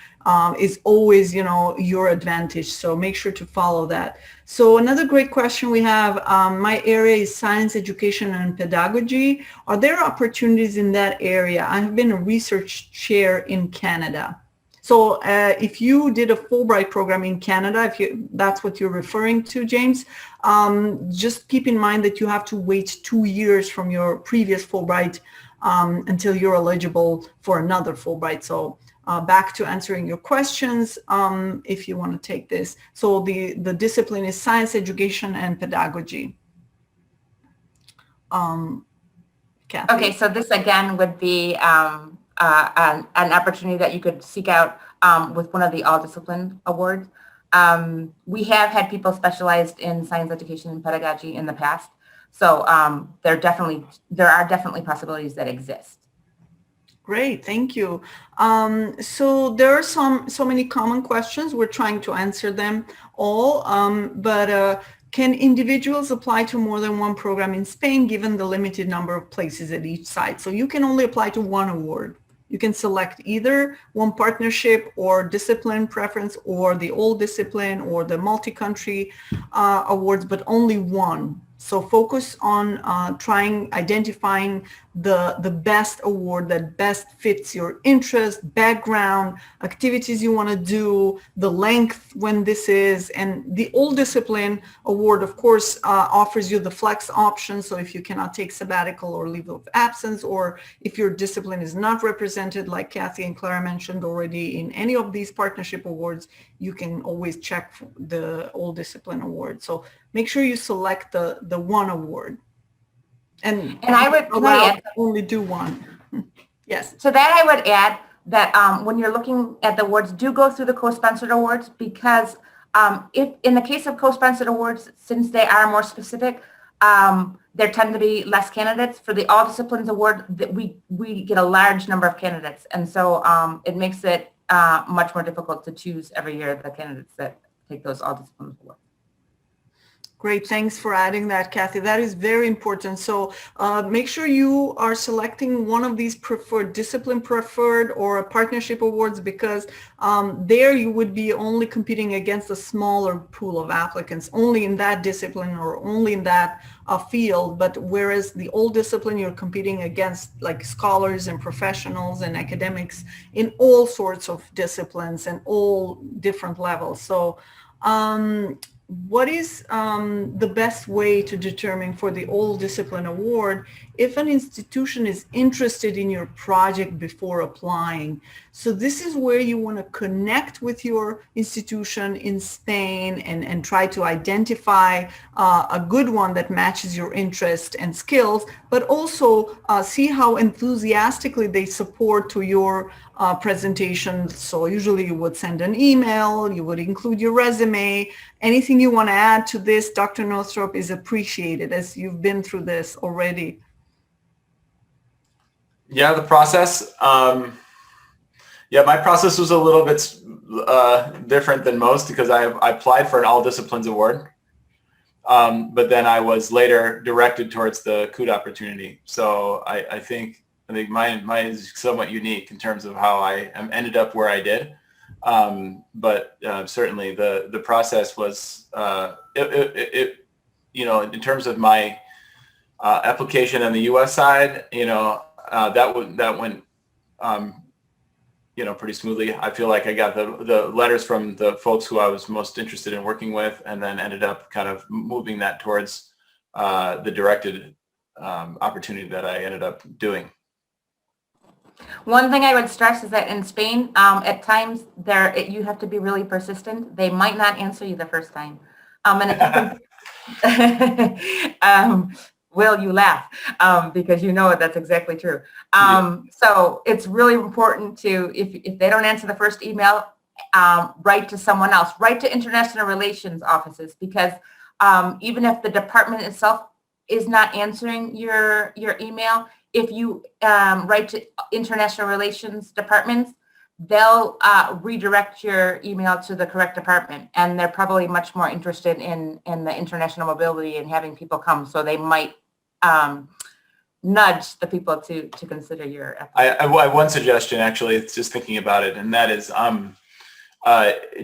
Speaker 1: is always, your advantage. So make sure to follow that. So another great question we have, my area is science education and pedagogy. Are there opportunities in that area? I have been a research chair in Canada. So if you did a Fulbright program in Canada, that's what you're referring to, James, just keep in mind that you have to wait 2 years from your previous Fulbright until you're eligible for another Fulbright. So back to answering your questions, if you want to take this. So the discipline is science education and pedagogy. Kathy? Okay,
Speaker 2: so this again would be an opportunity that you could seek out with one of the All Discipline Awards. We have had people specialized in science education and pedagogy in the past, so there are definitely possibilities that exist.
Speaker 1: Great, thank you. So there are so many common questions. We're trying to answer them all, but can individuals apply to more than one program in Spain given the limited number of places at each site? So you can only apply to one award. You can select either one partnership or discipline preference, or the all discipline or the multi-country awards, but only one. So focus on identifying the best award that best fits your interest, background, activities you want to do, the length when this is. And the all discipline award, of course, offers you the flex option. So if you cannot take sabbatical or leave of absence, or if your discipline is not represented, like Kathy and Clara mentioned already, in any of these partnership awards, you can always check the all discipline award. So make sure you select the one award. And
Speaker 2: I would
Speaker 1: only do one. Yes.
Speaker 2: So that I would add that when you're looking at the awards, do go through the co-sponsored awards, because if in the case of co-sponsored awards, since they are more specific, there tend to be less candidates. For the all disciplines award, that we get a large number of candidates, and so it makes it much more difficult to choose every year the candidates that take those all disciplines awards.
Speaker 1: Great. Thanks for adding that, Kathy. That is very important. So make sure you are selecting one of these preferred, discipline preferred or partnership awards, because there you would be only competing against a smaller pool of applicants, only in that discipline or only in that field. But whereas the all discipline, you're competing against like scholars and professionals and academics in all sorts of disciplines and all different levels. So what is the best way to determine for the all discipline award if an institution is interested in your project before applying? So this is where you want to connect with your institution in Spain and try to identify a good one that matches your interest and skills, but also see how enthusiastically they support to your presentation. So usually you would send an email, you would include your resume. Anything you want to add to this, Dr. Northrop, is appreciated, as you've been through this already.
Speaker 4: Yeah, the process. My process was a little bit different than most, because I applied for an all disciplines award, but then I was later directed towards the CUT opportunity. So I think mine is somewhat unique in terms of how I ended up where I did. But certainly the process was, in terms of my application on the U.S. side, that went, pretty smoothly. I feel like I got the letters from the folks who I was most interested in working with, and then ended up kind of moving that towards the directed opportunity that I ended up doing.
Speaker 2: One thing I would stress is that in Spain, at times you have to be really persistent. They might not answer you the first time. And if Will, you laugh because you know that's exactly true. So it's really important to, if they don't answer the first email, write to someone else, write to international relations offices, because even if the department itself is not answering your email, if you write to international relations departments, they'll redirect your email to the correct department, and they're probably much more interested in the international mobility and having people come, so they might nudge the people to consider your application.
Speaker 4: I have one suggestion, actually. It's just thinking about it, and that is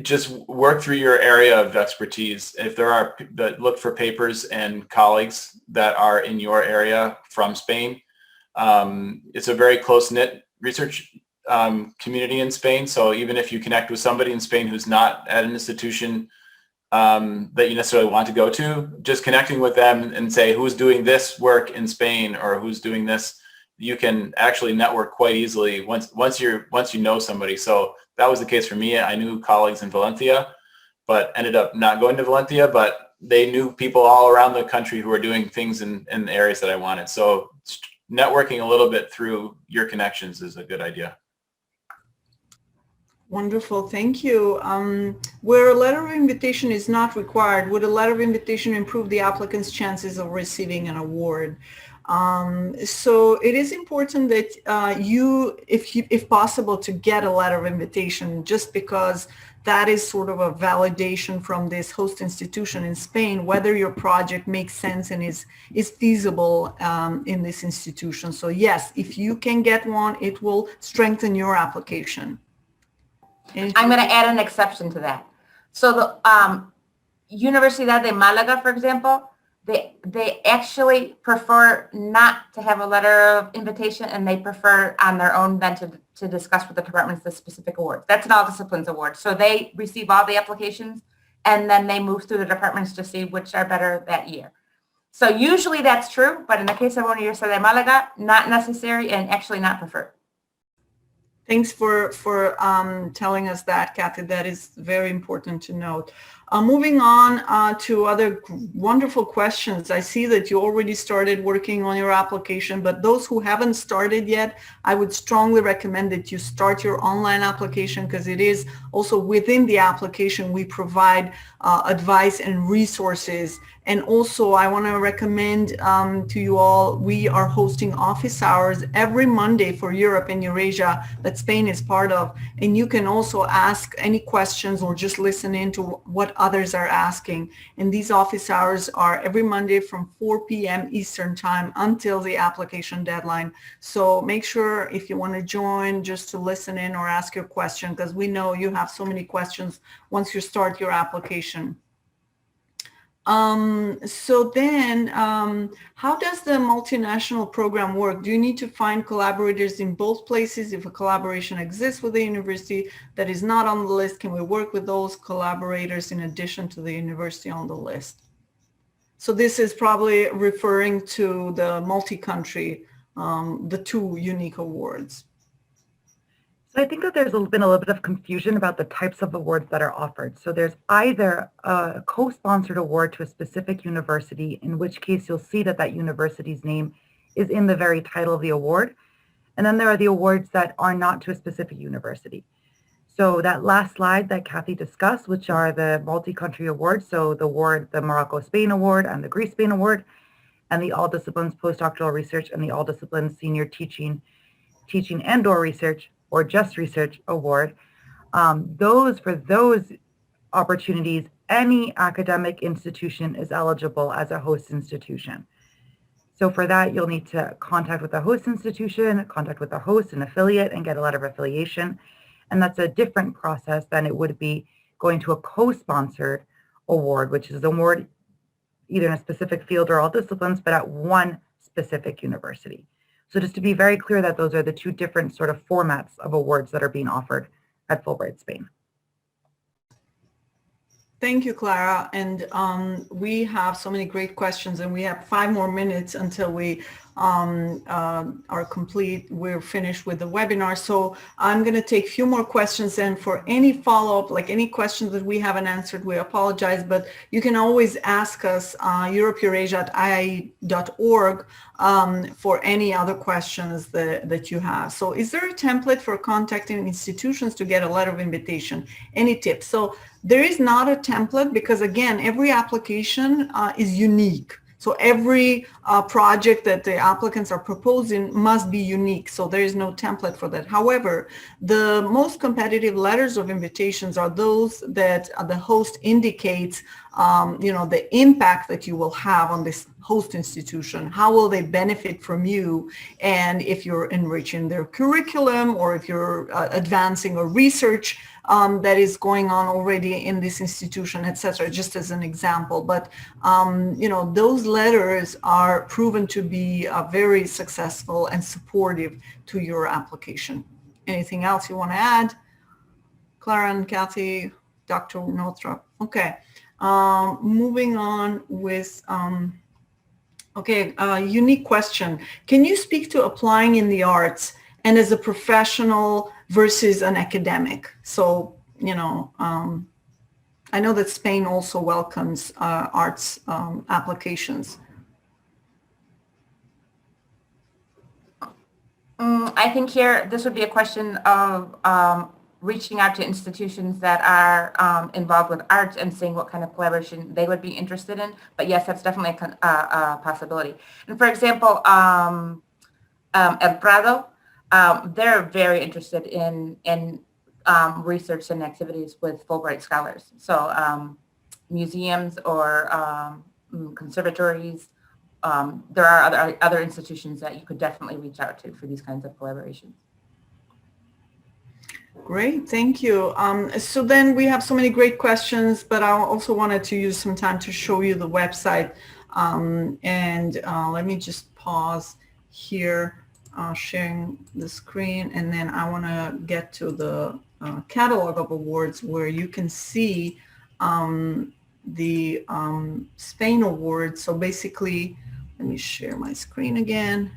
Speaker 4: just work through your area of expertise. If there are, look for papers and colleagues that are in your area from Spain. It's a very close-knit research community in Spain. So even if you connect with somebody in Spain who's not at an institution that you necessarily want to go to, just connecting with them and say, who's doing this work in Spain, or who's doing this, you can actually network quite easily once you know somebody. So that was the case for me. I knew colleagues in Valencia, but ended up not going to Valencia, but they knew people all around the country who were doing things in the areas that I wanted. So networking a little bit through your connections is a good idea.
Speaker 1: Wonderful, thank you. Where a letter of invitation is not required, would a letter of invitation improve the applicant's chances of receiving an award? So it is important that if possible, to get a letter of invitation, just because that is sort of a validation from this host institution in Spain, whether your project makes sense and is feasible in this institution. So yes, if you can get one, it will strengthen your application.
Speaker 2: I'm going to add an exception to that. So the Universidad de Málaga, for example, they actually prefer not to have a letter of invitation, and they prefer on their own then to discuss with the departments the specific awards. That's an all disciplines award. So they receive all the applications and then they move through the departments to see which are better that year. So usually that's true, but in the case of una Universidad de Málaga, not necessary and actually not preferred.
Speaker 1: Thanks for telling us that, Kathy. That is very important to note. Moving on to other wonderful questions. I see that you already started working on your application, but those who haven't started yet, I would strongly recommend that you start your online application, because it is also within the application we provide advice and resources. And also I want to recommend to you all, we are hosting office hours every Monday for Europe and Eurasia that Spain is part of. And you can also ask any questions or just listen in to what others are asking. And these office hours are every Monday from 4 p.m. Eastern time until the application deadline. So make sure if you want to join just to listen in or ask your question, because we know you have so many questions once you start your application. So then, how does the multinational program work? Do you need to find collaborators in both places? If a collaboration exists with the university that is not on the list, can we work with those collaborators in addition to the university on the list? So this is probably referring to the multi-country, the two unique awards.
Speaker 3: So I think that there's been a little bit of confusion about the types of awards that are offered. So there's either a co-sponsored award to a specific university, in which case you'll see that that university's name is in the very title of the award. And then there are the awards that are not to a specific university. So that last slide that Kathy discussed, which are the multi-country awards, so the award, the Morocco-Spain Award and the Greece-Spain Award, and the All Disciplines Postdoctoral Research and the All Disciplines Senior Teaching and or Research or Just Research Award. For those opportunities, any academic institution is eligible as a host institution. So for that, you'll need to contact with the host institution, contact with the host and affiliate, and get a letter of affiliation. And that's a different process than it would be going to a co-sponsored award, which is an award either in a specific field or all disciplines, but at one specific university. So just to be very clear that those are the two different sort of formats of awards that are being offered at Fulbright Spain.
Speaker 1: Thank you, Clara. And we have so many great questions, and we have 5 more minutes until we are complete. We're finished with the webinar. So I'm going to take a few more questions, and for any follow-up, like any questions that we haven't answered, we apologize, but you can always ask us europeeurasia@iai.org for any other questions that you have. So is there a template for contacting institutions to get a letter of invitation? Any tips? So there is not a template, because again, every application is unique. So every project that the applicants are proposing must be unique. So there is no template for that. However, the most competitive letters of invitations are those that the host indicates, the impact that you will have on this host institution. How will they benefit from you? And if you're enriching their curriculum, or if you're advancing a research that is going on already in this institution, etc., just as an example. But, those letters are proven to be very successful and supportive to your application. Anything else you want to add? Clara and Kathy, Dr. Northrop. Okay, moving on with, unique question. Can you speak to applying in the arts and as a professional versus an academic? So, I know that Spain also welcomes arts applications.
Speaker 2: I think here, this would be a question of reaching out to institutions that are involved with arts and seeing what kind of collaboration they would be interested in. But yes, that's definitely a possibility. And for example, El Prado, they're very interested in research and activities with Fulbright scholars. So museums or conservatories, there are other institutions that you could definitely reach out to for these kinds of collaborations.
Speaker 1: Great, thank you. So then we have so many great questions, but I also wanted to use some time to show you the website Let me just pause here, sharing the screen, and then I want to get to the catalog of awards where you can see the Spain Awards. So basically, let me share my screen again.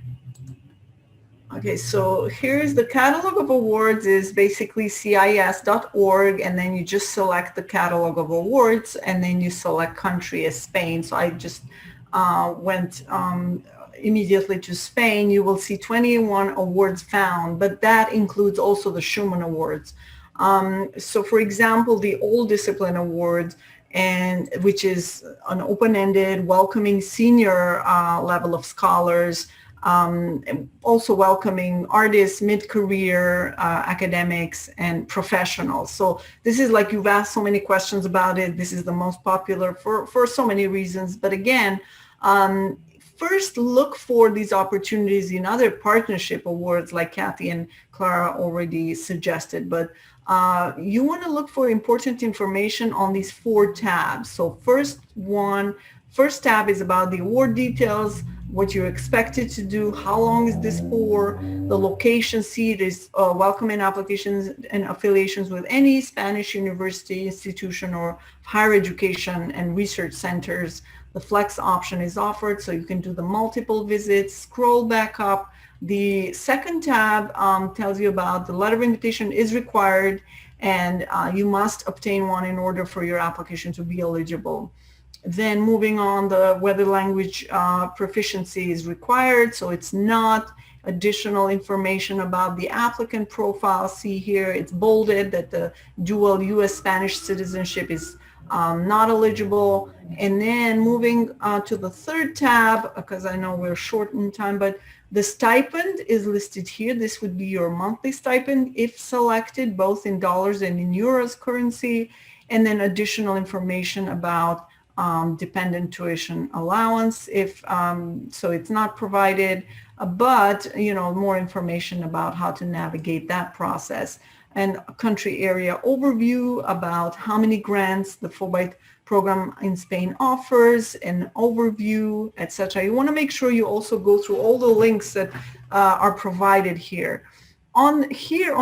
Speaker 1: Okay, so here's the catalog of awards is basically CIS.org, and then you just select the catalog of awards, and then you select country as Spain. So I just went immediately to Spain. You will see 21 awards found, but that includes also the Schumann Awards. So for example, the All Discipline Award, and which is an open-ended, welcoming senior level of scholars, also welcoming artists, mid-career, academics, and professionals. So this is like, you've asked so many questions about it. This is the most popular for so many reasons. But again, first look for these opportunities in other partnership awards like Kathy and Clara already suggested. But you want to look for important information on these 4 tabs. So first tab is about the award details, what you're expected to do, how long is this for, the location, seat is welcoming applications and affiliations with any Spanish university, institution, or higher education and research centers. The flex option is offered, so you can do the multiple visits. Scroll back up. The second tab tells you about the letter of invitation is required, and you must obtain one in order for your application to be eligible. Then moving on, whether language proficiency is required, so it's not. Additional information about the applicant profile. See here, it's bolded that the dual U.S. Spanish citizenship is not eligible. And then moving to the third tab, because I know we're short in time, but the stipend is listed here. This would be your monthly stipend if selected, both in dollars and in euros currency. And then additional information about dependent tuition allowance if so it's not provided, but more information about how to navigate that process, and a country area overview about how many grants the Fulbright program in Spain offers, an overview, etc. You want to make sure you also go through all the links that are provided here. On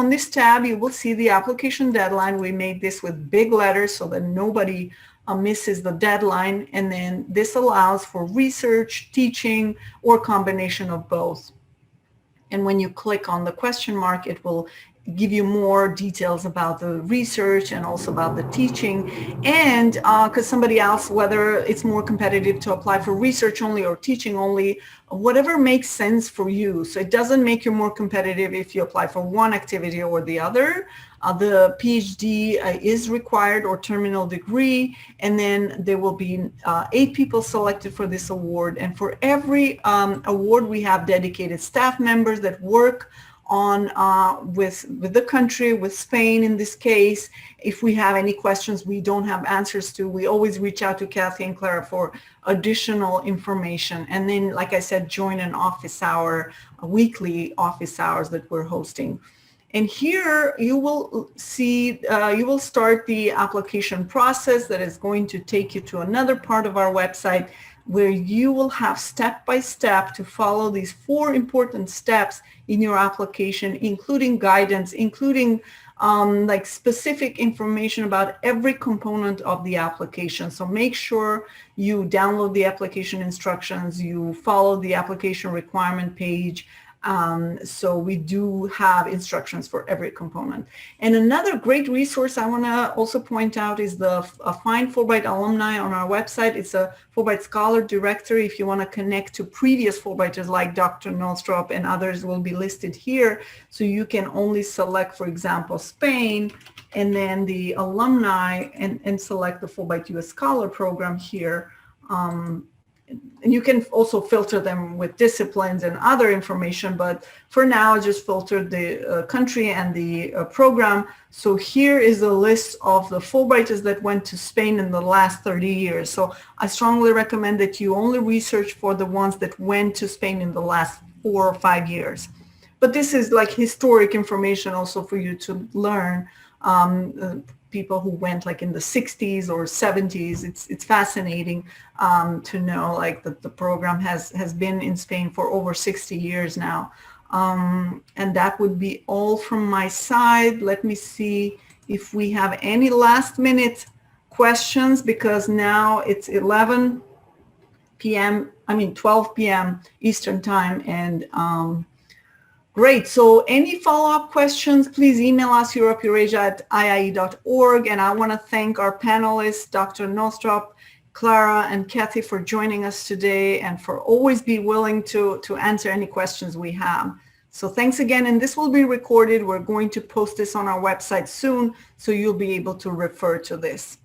Speaker 1: this tab, you will see the application deadline. We made this with big letters so that nobody misses the deadline, and then this allows for research, teaching, or combination of both. And when you click on the question mark, it will give you more details about the research and also about the teaching. And because somebody asked whether it's more competitive to apply for research only or teaching only, whatever makes sense for you. So it doesn't make you more competitive if you apply for one activity or the other. The PhD is required, or terminal degree, and then there will be 8 people selected for this award. And for every award, we have dedicated staff members that work on with the country, with Spain in this case. If we have any questions we don't have answers to, we always reach out to Kathy and Clara for additional information. And then, like I said, join an office hour, weekly office hours that we're hosting. And here you will see, you will start the application process that is going to take you to another part of our website where you will have step-by-step to follow these 4 important steps in your application, including guidance, including like specific information about every component of the application. So make sure you download the application instructions, you follow the application requirement page. So we do have instructions for every component. And another great resource I want to also point out is the Find Fulbright Alumni on our website. It's a Fulbright Scholar Directory. If you want to connect to previous Fulbrighters like Dr. Nostrop and others will be listed here. So you can only select, for example, Spain, and then the alumni, and select the Fulbright U.S. Scholar Program here. And you can also filter them with disciplines and other information, but for now, I just filtered the country and the program. So here is a list of the Fulbrighters that went to Spain in the last 30 years. So I strongly recommend that you only research for the ones that went to Spain in the last 4 or 5 years. But this is like historic information also for you to learn. people who went like in the 60s or 70s. It's fascinating to know like that the program has been in Spain for over 60 years now. And that would be all from my side. Let me see if we have any last minute questions, because now it's 11 p.m. 12 p.m. Eastern time. And great. So any follow-up questions, please email us europeeurasia@iie.org. And I want to thank our panelists, Dr. Nostrop, Clara, and Kathy, for joining us today and for always be willing to answer any questions we have. So thanks again. And this will be recorded. We're going to post this on our website soon, so you'll be able to refer to this.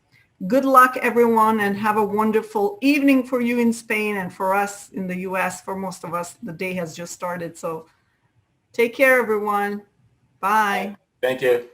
Speaker 1: Good luck, everyone, and have a wonderful evening for you in Spain, and for us in the US. For most of us, the day has just started. So take care, everyone. Bye.
Speaker 4: Thank you.